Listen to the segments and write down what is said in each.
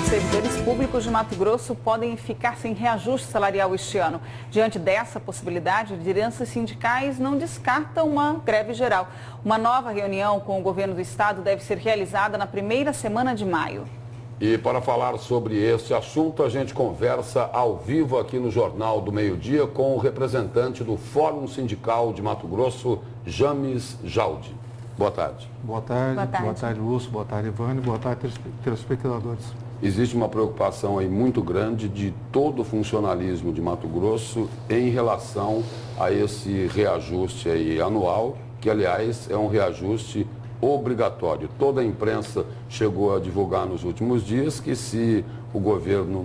servidores públicos de Mato Grosso podem ficar sem reajuste salarial este ano. Diante dessa possibilidade, lideranças sindicais não descartam uma greve geral. Uma nova reunião com o governo do estado deve ser realizada na primeira semana de maio. E para falar sobre esse assunto, a gente conversa ao vivo aqui no Jornal do Meio-Dia com o representante do Fórum Sindical de Mato Grosso, James Jaldi. Boa tarde. Boa tarde. Boa tarde. Boa tarde, Lúcio. Boa tarde, Ivane. Boa tarde, telespectadores. Existe uma preocupação aí muito grande de todo o funcionalismo de Mato Grosso em relação a esse reajuste aí anual, que, aliás, é um reajuste obrigatório. Toda a imprensa chegou a divulgar nos últimos dias que se o governo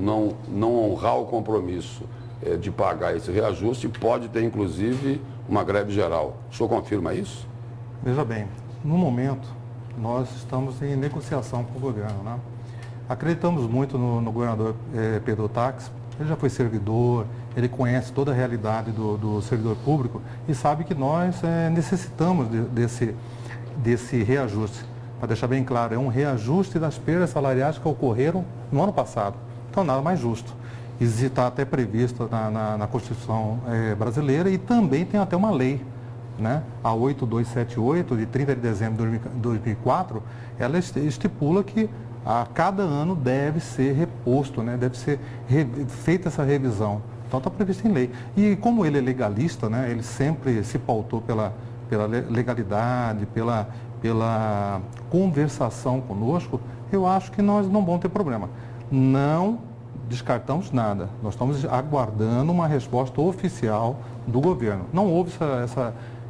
não honrar o compromisso de pagar esse reajuste, pode ter, inclusive, uma greve geral. O senhor confirma isso? Veja bem, no momento, nós estamos em negociação com o governo, né? Acreditamos muito no governador Pedro Táxi. Ele já foi servidor, ele conhece toda a realidade do servidor público e sabe que nós necessitamos desse reajuste. Para deixar bem claro, é um reajuste das perdas salariais que ocorreram no ano passado. Então, nada mais justo. Está até previsto na Constituição brasileira e também tem até uma lei, né? A 8278, de 30 de dezembro de 2004, ela estipula que a cada ano deve ser reposto, né? Deve ser feita essa revisão. Então, está previsto em lei. E como ele é legalista, né? Ele sempre se pautou pela legalidade, pela conversação conosco, eu acho que nós não vamos ter problema. Não descartamos nada. Nós estamos aguardando uma resposta oficial do governo. Não houve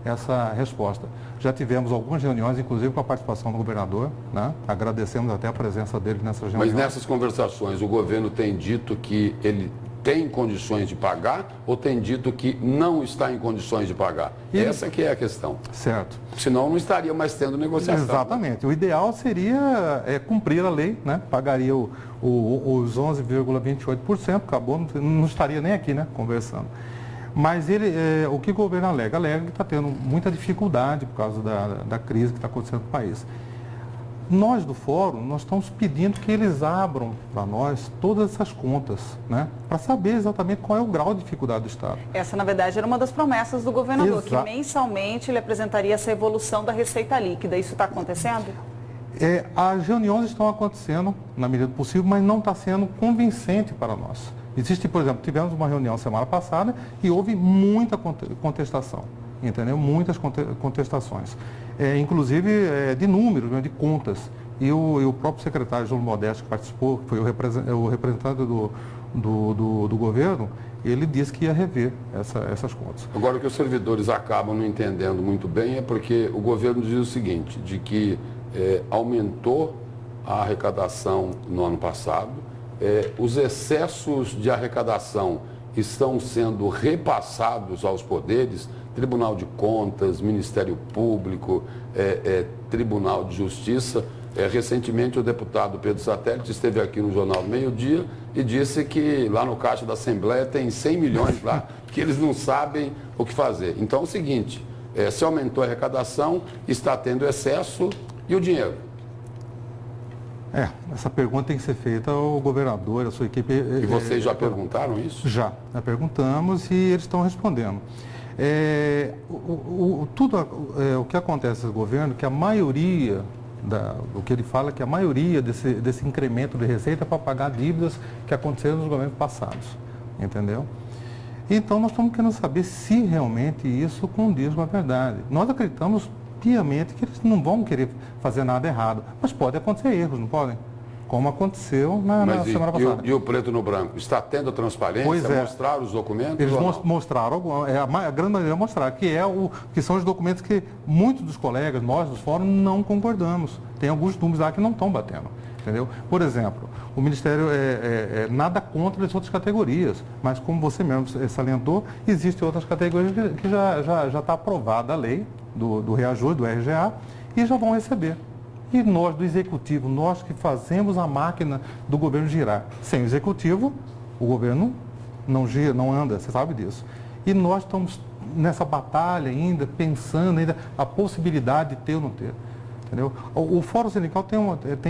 essa resposta. Já tivemos algumas reuniões, inclusive com a participação do governador, né? Agradecemos até a presença dele nessas reuniões. Mas nessas conversações, o governo tem dito que ele tem condições de pagar ou tem dito que não está em condições de pagar? Essa que é a questão. Certo. Senão não estaria mais tendo negociação. Exatamente. O ideal seria cumprir a lei, né? Pagaria os 11,28%, acabou, não estaria nem aqui, né? Conversando. Mas o que o governo alega? Alega que está tendo muita dificuldade por causa da crise que está acontecendo no país. Nós do Fórum, nós estamos pedindo que eles abram para nós todas essas contas, né? Para saber exatamente qual é o grau de dificuldade do Estado. Essa, na verdade, era uma das promessas do governador, que mensalmente ele apresentaria essa evolução da receita líquida. Isso está acontecendo? As reuniões estão acontecendo na medida do possível, mas não está sendo convincente para nós. Existe, por exemplo, tivemos uma reunião semana passada e houve muita contestação, entendeu? Muitas contestações, inclusive de números, né, de contas. E o próprio secretário João Modesto, que participou, que foi o representante do governo, ele disse que ia rever essas contas. Agora, o que os servidores acabam não entendendo muito bem é porque o governo diz o seguinte, de que aumentou a arrecadação no ano passado, os excessos de arrecadação estão sendo repassados aos poderes, Tribunal de Contas, Ministério Público, Tribunal de Justiça. Recentemente o deputado Pedro Satélite esteve aqui no Jornal do Meio-Dia e disse que lá no Caixa da Assembleia tem 100 milhões lá, que eles não sabem o que fazer. Então é o seguinte, se aumentou a arrecadação, está tendo excesso e o dinheiro? Essa pergunta tem que ser feita ao governador, à sua equipe. E vocês já perguntaram isso? Já perguntamos e eles estão respondendo. O que acontece no governo, que a maioria, o que ele fala, que a maioria desse incremento de receita é para pagar dívidas que aconteceram nos governos passados, entendeu? Então, nós estamos querendo saber se realmente isso condiz com a verdade. Nós acreditamos piamente que eles não vão querer fazer nada errado, mas pode acontecer erros, não podem? Como aconteceu na semana passada. E o preto no branco? Está tendo transparência? Pois é. Mostraram os documentos? Eles mostraram, a grande maioria mostraram, que são os documentos que muitos dos colegas, nós dos fóruns, não concordamos. Tem alguns números lá que não estão batendo. Entendeu? Por exemplo, o Ministério nada contra as outras categorias, mas como você mesmo salientou, existem outras categorias que já está aprovada a lei do reajuste, do RGA, e já vão receber. E nós do Executivo, nós que fazemos a máquina do governo girar. Sem o Executivo, o governo não gira, não anda, você sabe disso. E nós estamos nessa batalha ainda, pensando ainda a possibilidade de ter ou não ter. Entendeu? O Fórum Sindical tem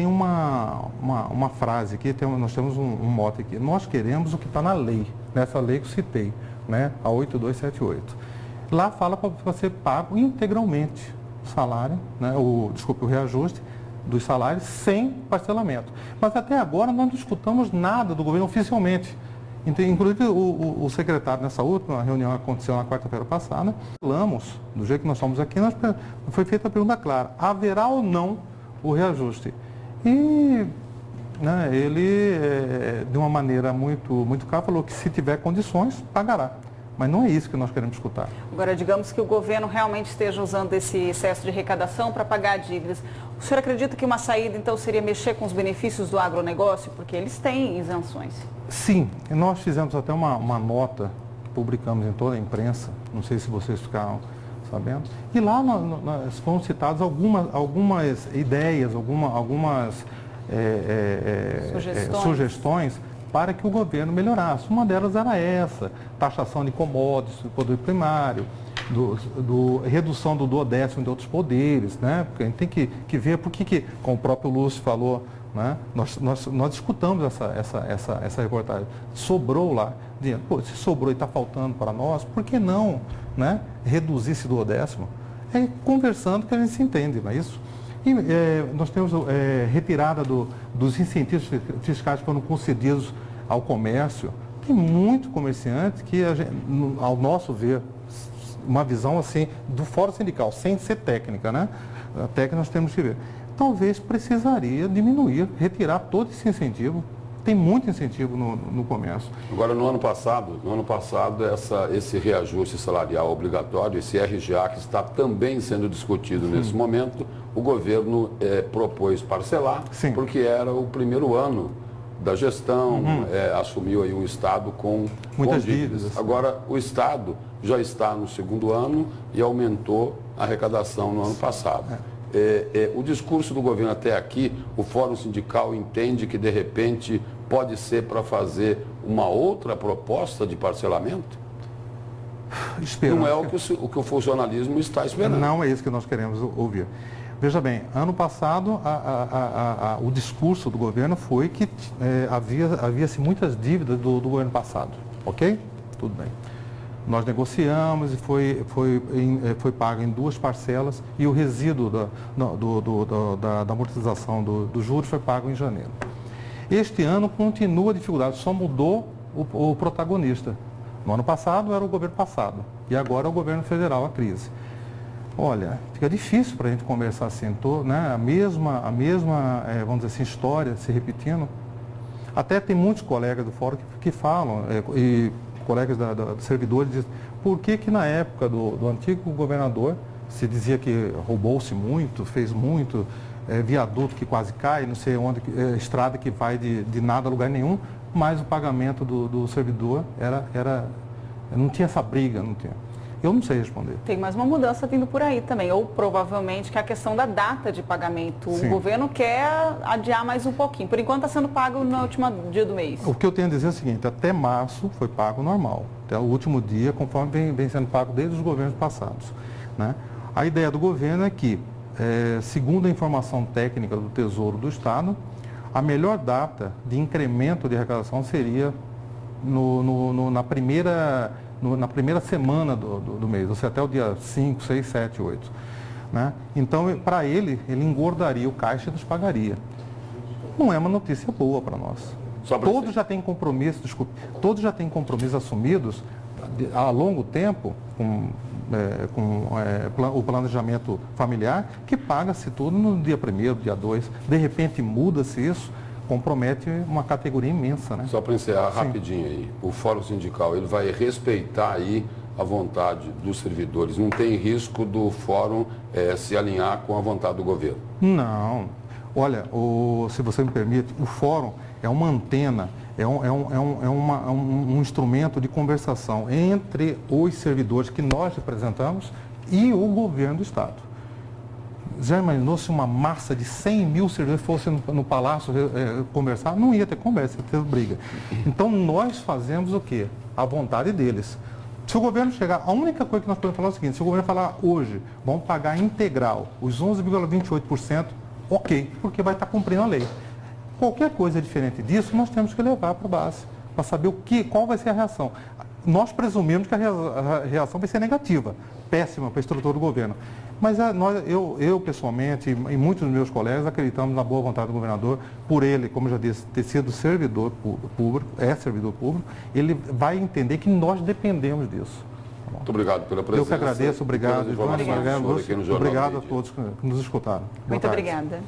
uma frase aqui, nós temos um mote aqui. Nós queremos o que está na lei, nessa lei que eu citei, né, a 8278. Lá fala para ser pago integralmente o salário, né, o reajuste dos salários sem parcelamento. Mas até agora nós não escutamos nada do governo oficialmente. Inclusive o secretário, nessa última reunião que aconteceu na quarta-feira passada, falamos, do jeito que nós estamos aqui, foi feita a pergunta clara: haverá ou não o reajuste? E né, ele, de uma maneira muito clara, falou que se tiver condições, pagará. Mas não é isso que nós queremos escutar. Agora, digamos que o governo realmente esteja usando esse excesso de arrecadação para pagar dívidas. O senhor acredita que uma saída, então, seria mexer com os benefícios do agronegócio? Porque eles têm isenções. Sim, nós fizemos até uma nota, publicamos em toda a imprensa, não sei se vocês ficaram sabendo, e lá foram citadas algumas ideias, algumas sugestões para que o governo melhorasse. Uma delas era essa: taxação de commodities do poder primário, redução do duodécimo de outros poderes, né? Porque a gente tem que ver por que, como o próprio Lúcio falou, né? Nós escutamos essa reportagem. Sobrou lá, dizendo, se sobrou e está faltando para nós, por que não, né, reduzir esse duodécimo? É conversando que a gente se entende, não é isso? E nós temos retirada dos incentivos fiscais que foram concedidos ao comércio. Tem muito comerciante que, ao nosso ver, uma visão assim do Fórum Sindical, sem ser técnica, né? A técnica nós temos que ver. Talvez precisaria diminuir, retirar todo esse incentivo. Tem muito incentivo no comércio. Agora, no ano passado esse reajuste salarial obrigatório, esse RGA, que está também sendo discutido nesse momento, o governo propôs parcelar, sim, porque era o primeiro ano da gestão, assumiu aí um Estado com muitas dívidas. Agora, o Estado já está no segundo ano e aumentou a arrecadação no ano passado. O discurso do governo até aqui, o Fórum Sindical entende que, de repente, pode ser para fazer uma outra proposta de parcelamento? Não é o que o funcionalismo está esperando. Não é isso que nós queremos ouvir. Veja bem, ano passado, o discurso do governo foi que havia-se muitas dívidas do governo passado, ok? Tudo bem. Nós negociamos e foi pago em 2 parcelas e o resíduo da amortização dos juros foi pago em janeiro. Este ano continua a dificuldade, só mudou o protagonista. No ano passado era o governo passado e agora é o governo federal, a crise. Olha, fica difícil para a gente conversar assim, né? A mesma vamos dizer assim, história se repetindo. Até tem muitos colegas do fórum que falam, e colegas dos servidores dizem, por que na época do antigo governador se dizia que roubou-se muito, fez muito, viaduto que quase cai, não sei onde, estrada que vai de nada a lugar nenhum, mas o pagamento do servidor não tinha essa briga, não tinha. Eu não sei responder. Tem mais uma mudança vindo por aí também, ou provavelmente que é a questão da data de pagamento. Sim. O governo quer adiar mais um pouquinho. Por enquanto está sendo pago no último dia do mês. O que eu tenho a dizer é o seguinte, até março foi pago normal. Até o último dia, conforme vem sendo pago desde os governos passados, né? A ideia do governo é que, segundo a informação técnica do Tesouro do Estado, a melhor data de incremento de arrecadação seria na primeira semana do mês, ou seja, até o dia 5, 6, 7, 8. Né? Então, para ele engordaria o caixa e nos pagaria. Não é uma notícia boa para nós. Todos já têm compromissos assumidos a longo tempo com o planejamento familiar, que paga-se tudo no dia 1º, dia 2. De repente muda-se isso, compromete uma categoria imensa, né? Só para encerrar rapidinho aí, o Fórum Sindical, ele vai respeitar aí a vontade dos servidores? Não tem risco do Fórum se alinhar com a vontade do governo? Não. Olha, se você me permite, o Fórum é uma antena, um instrumento de conversação entre os servidores que nós representamos e o governo do Estado. Já imaginou se uma massa de 100 mil servidores fosse no Palácio conversar? Não ia ter conversa, ia ter briga. Então, nós fazemos o quê? A vontade deles. Se o governo chegar, a única coisa que nós podemos falar é o seguinte, se o governo falar hoje, vamos pagar integral os 11,28%, ok, porque vai estar cumprindo a lei. Qualquer coisa diferente disso, nós temos que levar para a base, para saber qual vai ser a reação. Nós presumimos que a reação vai ser negativa, péssima para a estrutura do governo. Mas eu pessoalmente, e muitos dos meus colegas, acreditamos na boa vontade do governador, por ele, como eu já disse, ter sido servidor público, servidor público, ele vai entender que nós dependemos disso. Muito obrigado pela presença. Eu que agradeço, obrigado. Obrigado a todos que nos escutaram. Muito obrigada.